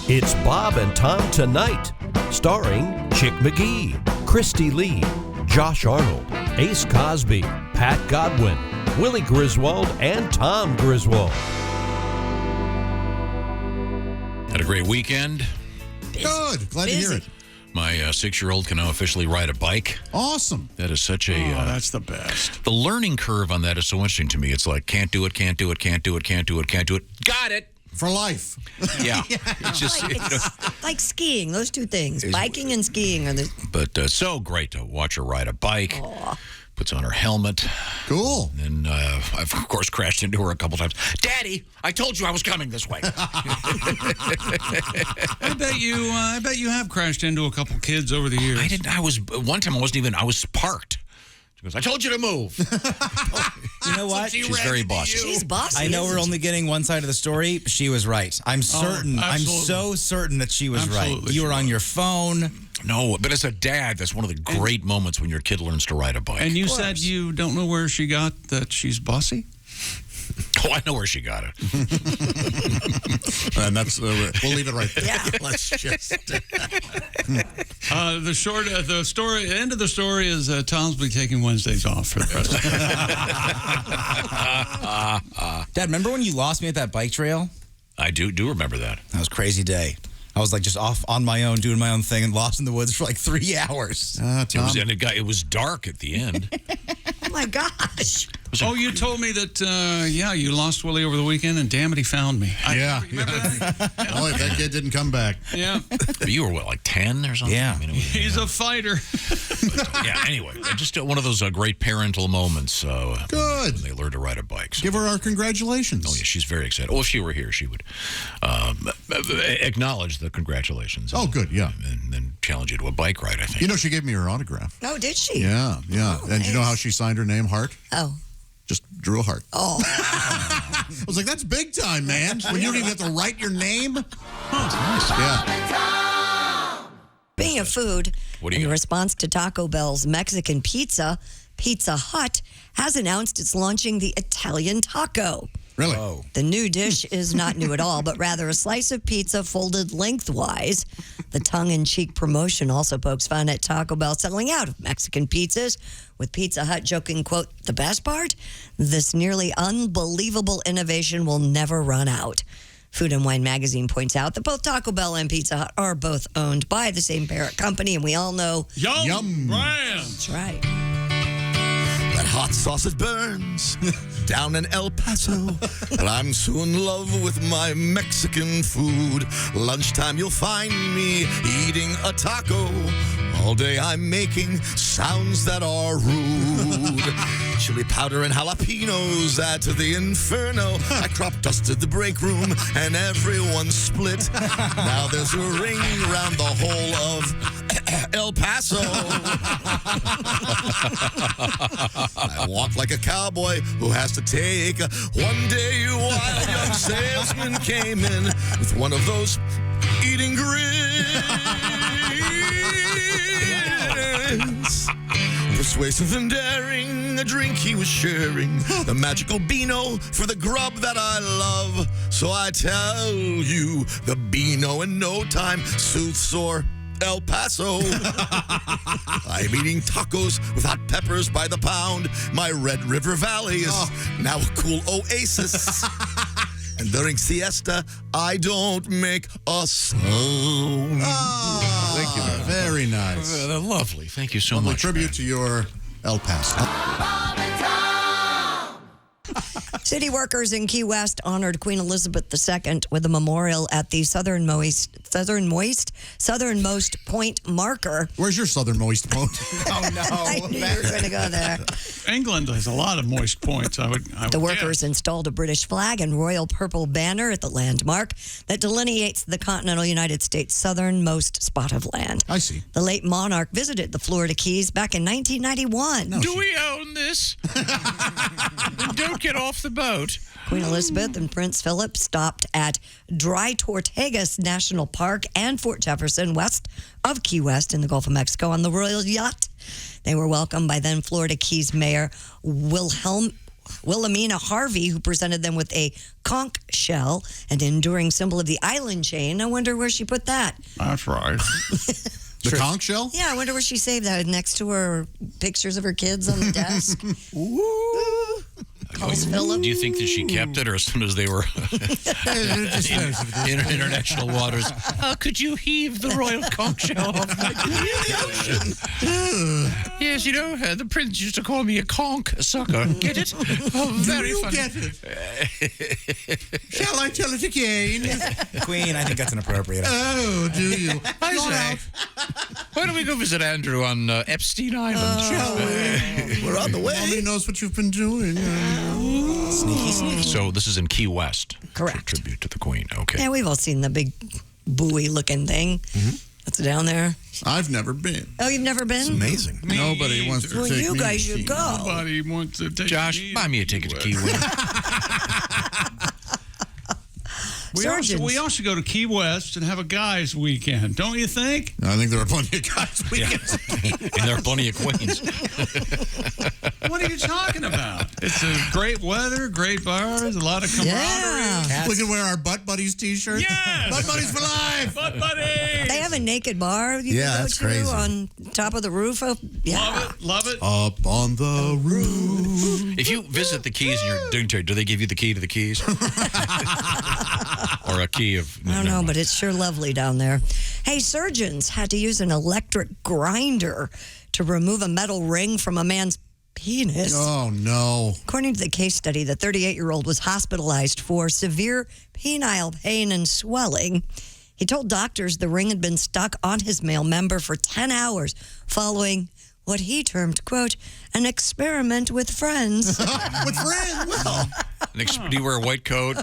It's Bob and Tom Tonight, starring Chick McGee, Christy Lee, Josh Arnold, Ace Cosby, Pat Godwin, Willie Griswold, and Tom Griswold. Had a great weekend. Good. Glad to hear it. My 6-year-old can now officially ride a bike. Awesome. That is such a... that's the best. The learning curve on that is so interesting to me. It's like, can't do it, can't do it, can't do it, can't do it, can't do it. Got it! For life. Yeah. It's just... It's like skiing, those two things. Biking and skiing are the... But so great to watch her ride a bike. Aw. Puts on her helmet. Cool. And I've, of course, crashed into her a couple times. Daddy, I told you I was coming this way. I bet you have crashed into a couple kids over the years. I didn't. One time I was parked. She goes, I told you to move. You know what? She's very bossy. She's bossy. I know we're only getting one side of the story. But she was right. I'm certain. I'm so certain that she was right. You were on your phone. No, but as a dad, that's one of the great moments when your kid learns to ride a bike. And you said you don't know where she got that she's bossy? Oh, I know where she got it. And that's we'll leave it right there. Yeah. Let's just. The end of the story is Tom's be taking Wednesdays off for the rest of the Dad, remember when you lost me at that bike trail? I do remember that. That was a crazy day. I was like just off on my own, doing my own thing, and lost in the woods for like 3 hours. Tom. It was dark at the end. Oh, my gosh. Oh, you told me that, you lost Willie over the weekend, and damn it, he found me. Yeah. Remember that? Oh, that kid didn't come back. Yeah. But you were, what, like 10 or something? Yeah. I mean, He's a fighter. Yeah, anyway, just one of those great parental moments. Good. When they learn to ride a bike. So. Give her our congratulations. Oh, yeah, she's very excited. Well, if she were here, she would acknowledge the congratulations. Oh, good, yeah. And then challenge you to a bike ride, I think. You know, she gave me her autograph. Oh, did she? Yeah. Oh, and you know nice. how she signed her name, Heart? Oh. Just drew a heart. Oh. I was like, that's big time, man. When you don't even have to write your name. That's nice. Yeah. Being of food, What do you in got? response to Taco Bell's Mexican pizza, Pizza Hut has announced it's launching the Italian taco. Really? Oh. The new dish is not new at all, but rather a slice of pizza folded lengthwise. The tongue-in-cheek promotion also pokes fun at Taco Bell selling out of Mexican pizzas, with Pizza Hut joking, quote, the best part? This nearly unbelievable innovation will never run out. Food and Wine magazine points out that both Taco Bell and Pizza Hut are both owned by the same parent company, and we all know Yum. Brand. that's right. That hot sauce, it burns down in El Paso. But I'm so in love with my Mexican food. Lunchtime, you'll find me eating a taco. All day I'm making sounds that are rude. Chili powder and jalapenos at the inferno. I crop dusted the break room and everyone split. Now there's a ring around the whole of El Paso. I walk like a cowboy who has to take one day. A wild young salesman came in with one of those eating grins. Persuasive and daring, a drink he was sharing. The magical Beano for the grub that I love. So I tell you, the Beano in no time soothes sore El Paso. I'm eating tacos with hot peppers by the pound. My Red River Valley is now a cool oasis. And during siesta, I don't make a sound. Thank you. Very nice. Lovely. Thank you so Lovely much. tribute man. to your El Paso. City workers in Key West honored Queen Elizabeth II with a memorial at the southernmost point marker. Where's your southernmost point? Oh, no. I knew you were going to go there. England has a lot of moist points. I would The workers guess. installed a British flag and royal purple banner at the landmark that delineates the continental United States' southernmost spot of land. I see. The late monarch visited the Florida Keys back in 1991. Do we own this? Don't get off the boat. Queen Elizabeth and Prince Philip stopped at Dry Tortugas National Park and Fort Jefferson, west of Key West in the Gulf of Mexico, on the royal yacht. They were welcomed by then Florida Keys Mayor Wilhelm Wilhelmina Harvey, who presented them with a conch shell, an enduring symbol of the island chain. I wonder where she put that. That's right. The conch shell? Yeah, I wonder where she saved that. Next to her pictures of her kids on the desk. Calls Philip. Do you think that she kept it, or as soon as they were in international waters, could you heave the royal conch shell off my ocean? Yes, you know, the prince used to call me a conch sucker. Get it? Oh, very funny. Get it? Shall I tell it again? Queen, I think that's inappropriate. Oh, do you? I say, why don't we go visit Andrew on Epstein Island? Shall we? We're on the way. Mommy knows what you've been doing. Sneaky. So this is in Key West. Correct. Tribute to the Queen. Okay. Yeah, we've all seen the big buoy-looking thing that's down there. I've never been. Oh, you've never been? Amazing. Nobody wants to Well, take you me guys to should Key. go. Nobody wants to take Josh, buy me a ticket to Key West. We also go to Key West and have a guys' weekend, don't you think? I think there are plenty of guys weekends. And there are plenty of queens. What are you talking about? It's a great weather, great bars, a lot of camaraderie. Yeah. We can wear our Butt Buddies t-shirts. Yes! Butt Buddies for life. Butt buddy! They have a naked bar you Yeah, can go that's to crazy. on top of the roof. Yeah. Love it. Up on the roof. If you visit the Keys and you're dignitary, do they give you the key to the Keys? Or a key of... I don't know, but it's sure lovely down there. Hey, surgeons had to use an electric grinder to remove a metal ring from a man's penis. Oh, no. According to the case study, the 38-year-old was hospitalized for severe penile pain and swelling. He told doctors the ring had been stuck on his male member for 10 hours following what he termed, quote, an experiment with friends. With friends. Well, Do you wear a white coat?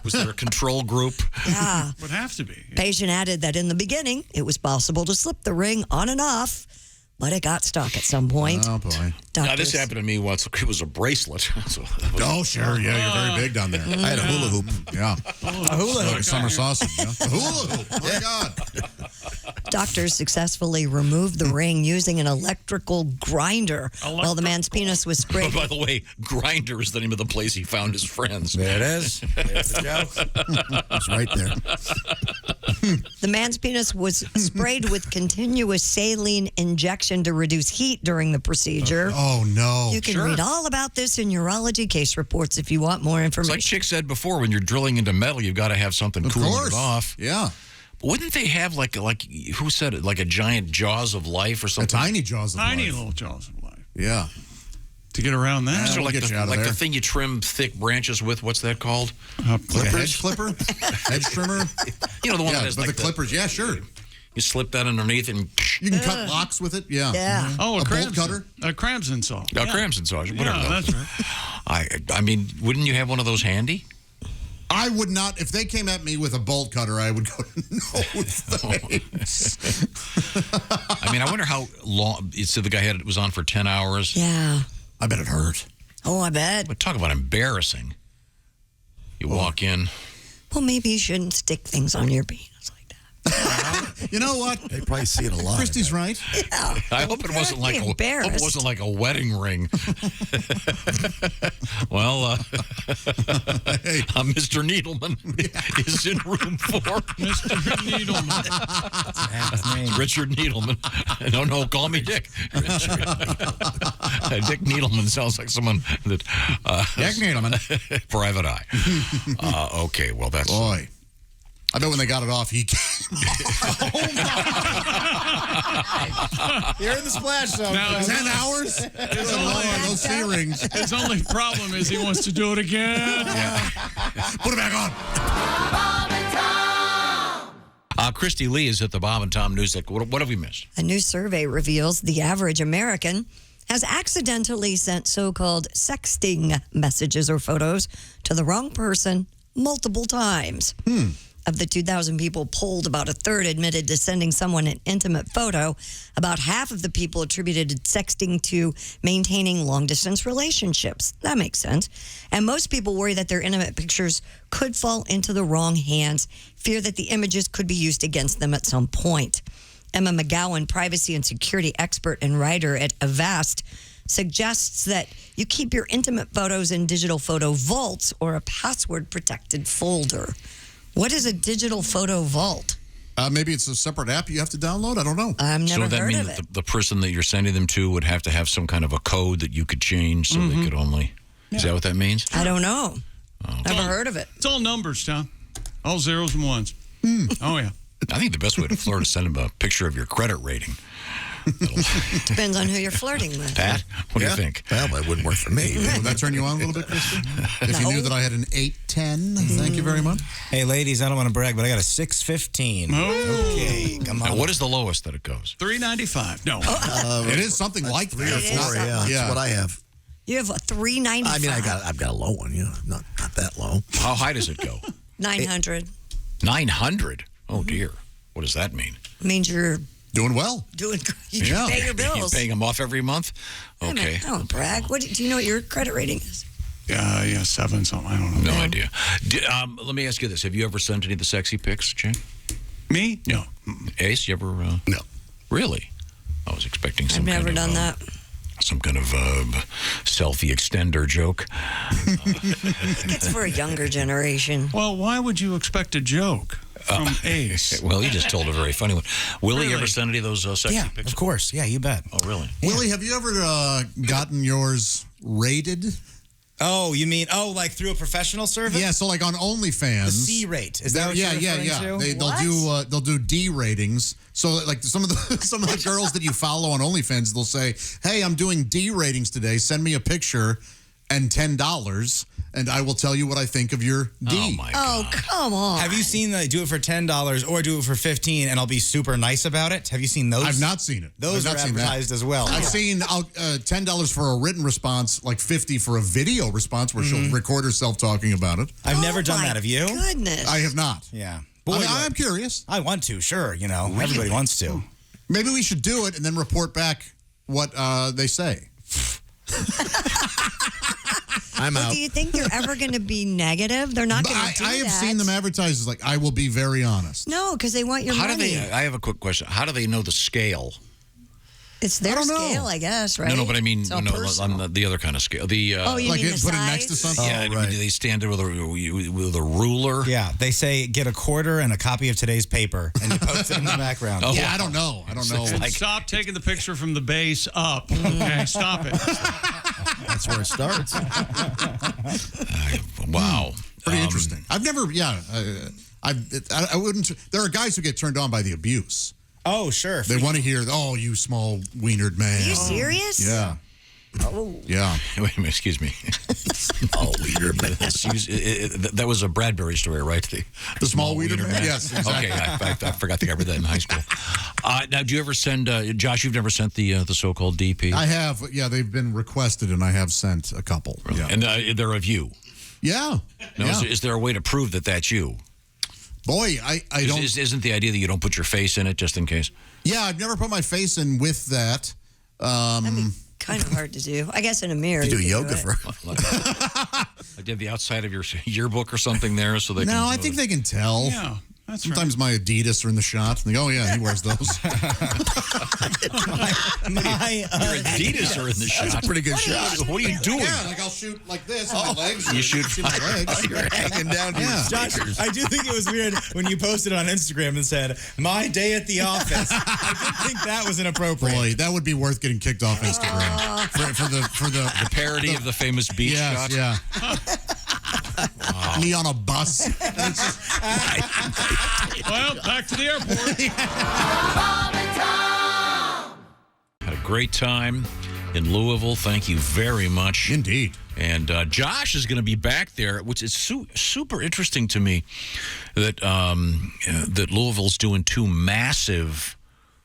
Was there a control group? Yeah. Would have to be. Patient added that in the beginning, it was possible to slip the ring on and off, but it got stuck at some point. oh, boy. Now, this Doctors- happened to me once. It was a bracelet. So that was- Oh, sure. Yeah, you're very big down there. I had a hula hoop. Yeah. A hula Like hoop. a summer sausage. Yeah. A hula hoop. Oh, my God. Doctors successfully removed the ring using an electrical grinder while the man's penis was Oh, sprayed. by the way, Grinder is the name of the place he found his friends. There it is. There's the joke. It's right there. The man's penis was sprayed with continuous saline injection to reduce heat during the procedure. Oh, no. You can read all about this in urology case reports if you want more It's information. like Chick said before, when you're drilling into metal, you've got to have something Of cooling course. it off. Yeah. Wouldn't they have like who said it, like a giant jaws of life or A something? tiny jaws of Tiny life. little jaws of life. Yeah. To get around that. So we'll like get the, you out of like there. the thing you trim thick branches with. What's that called? Like a hedge clipper? Hedge trimmer? You know the one Yeah, that has but like the clippers. Yeah, sure. You slip that underneath and You can cut locks with it. Yeah. Yeah. Oh, A bolt Cramson. cutter? A Cramson saw. cramson saw. Whatever. Yeah, that's right. I mean, wouldn't you have one of those handy? I would not. If they came at me with a bolt cutter, I would go, no thanks. I mean, I wonder how long. You said the guy was on for 10 hours. Yeah. I bet it hurt. Oh, I bet. But talk about embarrassing. You walk in. Well, maybe you shouldn't stick things on your penis like that. You know what? They probably see it a lot. Christy's right. I hope it wasn't like Be embarrassed. a wedding ring. Well, Mr. Needleman is in room 4. Mr. Needleman. His name. Richard Needleman. No, call me Dick. Dick Needleman sounds like someone that. Dick Needleman. Private Eye. Okay, well that's. Boy. I bet when they got it off, he came. You're in the splash zone. Now, 10 hours? Good Lord, those sea rings. his only problem is he wants to do it again. Put it back on. Christy Lee is at the Bob and Tom News. What have we missed? A new survey reveals the average American has accidentally sent so-called sexting messages or photos to the wrong person multiple times. Of the 2,000 people polled, about a third admitted to sending someone an intimate photo. About half of the people attributed sexting to maintaining long-distance relationships. That makes sense. And most people worry that their intimate pictures could fall into the wrong hands, fear that the images could be used against them at some point. Emma McGowan, privacy and security expert and writer at Avast, suggests that you keep your intimate photos in digital photo vaults or a password-protected folder. What is a digital photo vault? Maybe it's a separate app you have to download. I don't know. I've never So that heard means of that it. the person that you're sending them to would have to have some kind of a code that you could change so they could only... Is that what that means? I don't know. Never heard of it. It's all numbers, Tom. All zeros and ones. Oh, yeah. I think the best way to flirt is send them a picture of your credit rating. Depends on who you're flirting with. Pat, what do you think? Well, that wouldn't work for me. Would that turn you on a little bit, Christy? If you knew that I had an 810, thank you very much. Hey, ladies, I don't want to brag, but I got a 615. Okay, come on. Now, what is the lowest that it goes? $3.95. No. It is something like 3 or that. 4, yeah. That's what I have. You have a $3.95. I mean, I've got a low one, not that low. How high does it go? 900. 900? Oh, dear. What does that mean? Means you're Doing well. doing. You Yeah. pay your You're bills. paying them off every month? Wait a Okay. minute, don't brag. What do you know what your credit rating is? Yeah, 7 something. I don't know. No idea. Let me ask you this. Have you ever sent any of the sexy pics, Jane? Me? No. Ace, you ever? No. Really? I was expecting some I've never kind of, done that. some kind of selfie extender joke. It's for a younger generation. Well, why would you expect a joke from Ace? Well, you just told a very funny one. Willie, you Really? ever sent any of those sexy Yeah, pics? of course. Yeah, you bet. Oh, really? Willie, have you ever gotten yours rated? Oh, you mean, like through a professional service? Yeah, so like on OnlyFans. The C rate. Is that what yeah, you're yeah, referring yeah. to? They'll do D ratings. So like some of the girls that you follow on OnlyFans, they'll say, "Hey, I'm doing D ratings today. Send me a picture and $10, and I will tell you what I think of your D." Oh, my Oh, God. come on. Have you seen the do it for $10 or do it for $15 and I'll be super nice about it? Have you seen those? I've not seen it. Those I've are not seen that. advertised as well. I've seen $10 for a written response, like $50 for a video response where she'll record herself talking about it. I've never done my that. Have you? Goodness. I have not. Yeah. I mean, Boy, I'm curious. I want to, sure. Everybody wants to. Maybe we should do it and then report back what they say. I'm Well, out. do you think they're ever going to be negative? They're not But going to do that. I have seen them advertised as like, I will be very honest. No, because they want your How do money. they? I have a quick question. How do they know the scale? It's their I don't know. scale, I guess, right? No, but I mean, It's all no, personal. on the other kind of scale. The Oh, you Like mean it, the put it size? next to something? yeah, I mean, right. do they stand there with a ruler? Yeah, they say get a quarter and a copy of today's paper, and you post it in the background. Oh, Yeah, I don't know. I don't know. And stop taking the picture from the base up. Okay, stop it. That's where it starts. Wow. Pretty interesting. I've never, I wouldn't, there are guys who get turned on by the abuse. Oh, sure. They want to hear, "Oh, you small wienered man." Are you serious? Yeah. Oh. Yeah. Wait a minute, excuse me. Oh, weird. That was a Bradbury story, right? The small wienered man? Yes, exactly. Okay, I forgot to cover that in high school. Now, do you ever send, Josh, you've never sent the so-called DP? I have. Yeah, they've been requested, and I have sent a couple. Yeah. And they're of you? Yeah. Now, Yeah. is there a way to prove that that's you? Boy, I don't. Isn't the idea that you don't put your face in it just in case? Yeah, I've never put my face in with that. That'd be kind of hard to do. I guess in a mirror. You do could yoga it. for. Like you have the outside of your yearbook or something there so they can... No, I think they can tell. Yeah, that's Sometimes my Adidas are in the shot. And they go, "Oh, yeah, he wears those." Your Adidas are in the shot. That's a pretty good shot. What are you doing? Yeah, like I'll shoot like this on my legs. You shoot- See my legs. You're hanging down to your Josh, sneakers. I do think it was weird when you posted it on Instagram and said, "My day at the office." I did think that was inappropriate. Boy, that would be worth getting kicked off Instagram for the The parody of the famous beach shot? Yeah. Me on a bus. Well, back to the airport. Had a great time in Louisville. Thank you very much. Indeed. And Josh is going to be back there, which is super interesting to me that that Louisville's doing two massive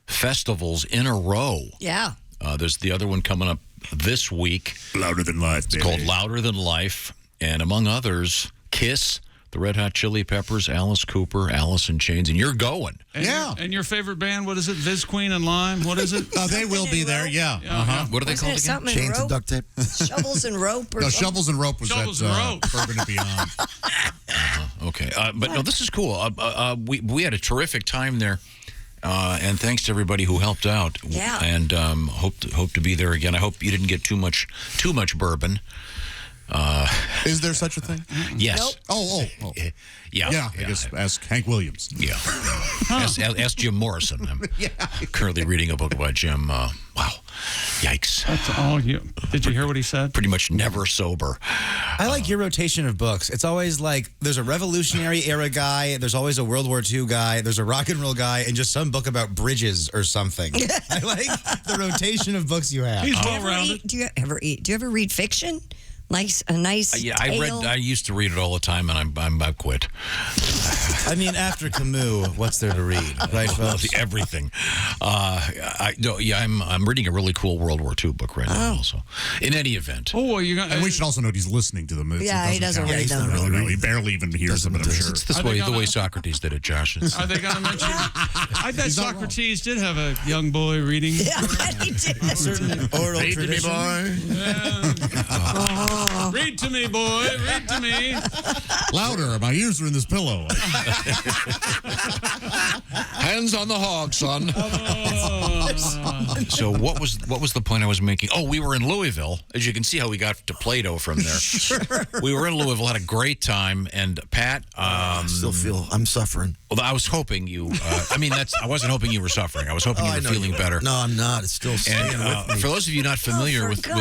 festivals in a row. Yeah. There's the other one coming up this week. Louder than life, It's called Louder Than Life. And among others, Kiss, the Red Hot Chili Peppers, Alice Cooper, Alice in Chains. And you're going. Yeah. And your favorite band, what is it? Viz Queen and Lime? What is it? They will be there, yeah. What are they Wasn't called it again? something in Chains and rope? duct tape. Shovels and rope or No, something? Shovels and Rope was Shovels that and Rope. Bourbon and Beyond. Okay. But no, this is cool. We had a terrific time there. And thanks to everybody who helped out. Yeah. And hope to be there again. I hope you didn't get too much bourbon. Is there such a thing? Yes. Nope. Oh. Yeah. I guess ask Hank Williams. Yeah. Ask Jim Morrison. I'm currently reading a book by Jim. Wow. Yikes. That's all you. Did you hear what he said? Pretty much never sober. I like your rotation of books. It's always like there's a Revolutionary era guy, there's always a World War II guy, there's a rock and roll guy, and just some book about bridges or something. I like the rotation of books you have. He's well-rounded. Do you ever read fiction? Like a nice Yeah, tale? I used to read it all the time, and I've quit. I mean, after Camus, what's there to read, right, folks? Everything. I'm reading a really cool World War II book right now. Also, in any event. Oh, well, you got. And we should also note he's listening to them. Yeah, he doesn't read them. He barely even hears them, I'm sure. It's the way Socrates did it, Josh. Are they going to mention? I bet Socrates did have a young boy reading. Yeah, he did. A certain oral tradition. Read to me, boy. Read to me. Louder, my ears are in this pillow. Hands on the hog, son. So what was the point I was making? Oh, we were in Louisville. As you can see how we got to Plato from there. Sure. We were in Louisville, had a great time, and Pat. Still feel I'm suffering. Well, I was hoping you. I wasn't hoping you were suffering. I was hoping you were feeling better. No, I'm not. It's still staying with me. For those of you not familiar with the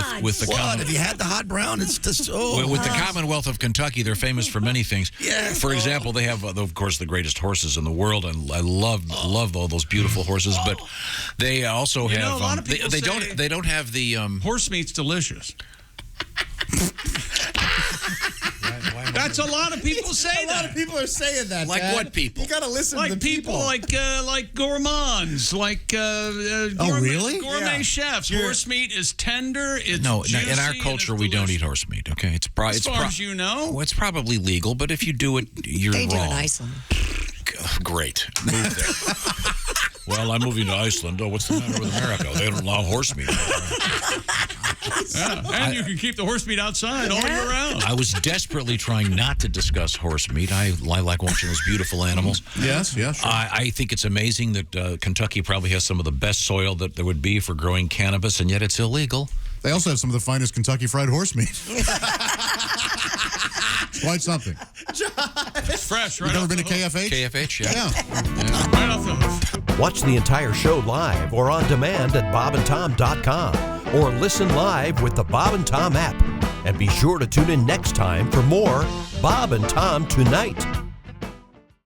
What? Have you had the hot brown? It's just with the Commonwealth of Kentucky, they're famous for many things. Yeah. For example, they have, of course, the greatest horses in the world, and I love all those beautiful horses. But they also have. A lot of people they don't have the horse meat's delicious. That's a lot of people say that. A lot of people are saying that. Like Dad. what people? You got to listen Like to the people. like gourmands, like really? gourmet chefs. Horse meat is tender. It's juicy, in our culture and we it's don't delicious. eat horse meat. Okay, As far as you know. Well, it's probably legal, but if you do it, you're They do wrong. in Iceland. Great, move there. Well, I'm moving to Iceland. Oh, what's the matter with America? They don't allow horse meat. Yeah, and you can keep the horse meat outside all year round. I was desperately trying not to discuss horse meat. I like watching those beautiful animals. Yes, sure. I think it's amazing that Kentucky probably has some of the best soil that there would be for growing cannabis, and yet it's illegal. They also have some of the finest Kentucky fried horse meat. Quite something. It's fresh, right? You've never off been the to hook. KFH? KFH, yeah. Yeah. Right off the hoof. Watch the entire show live or on demand at bobandtom.com or listen live with the Bob and Tom app. And be sure to tune in next time for more Bob and Tom Tonight.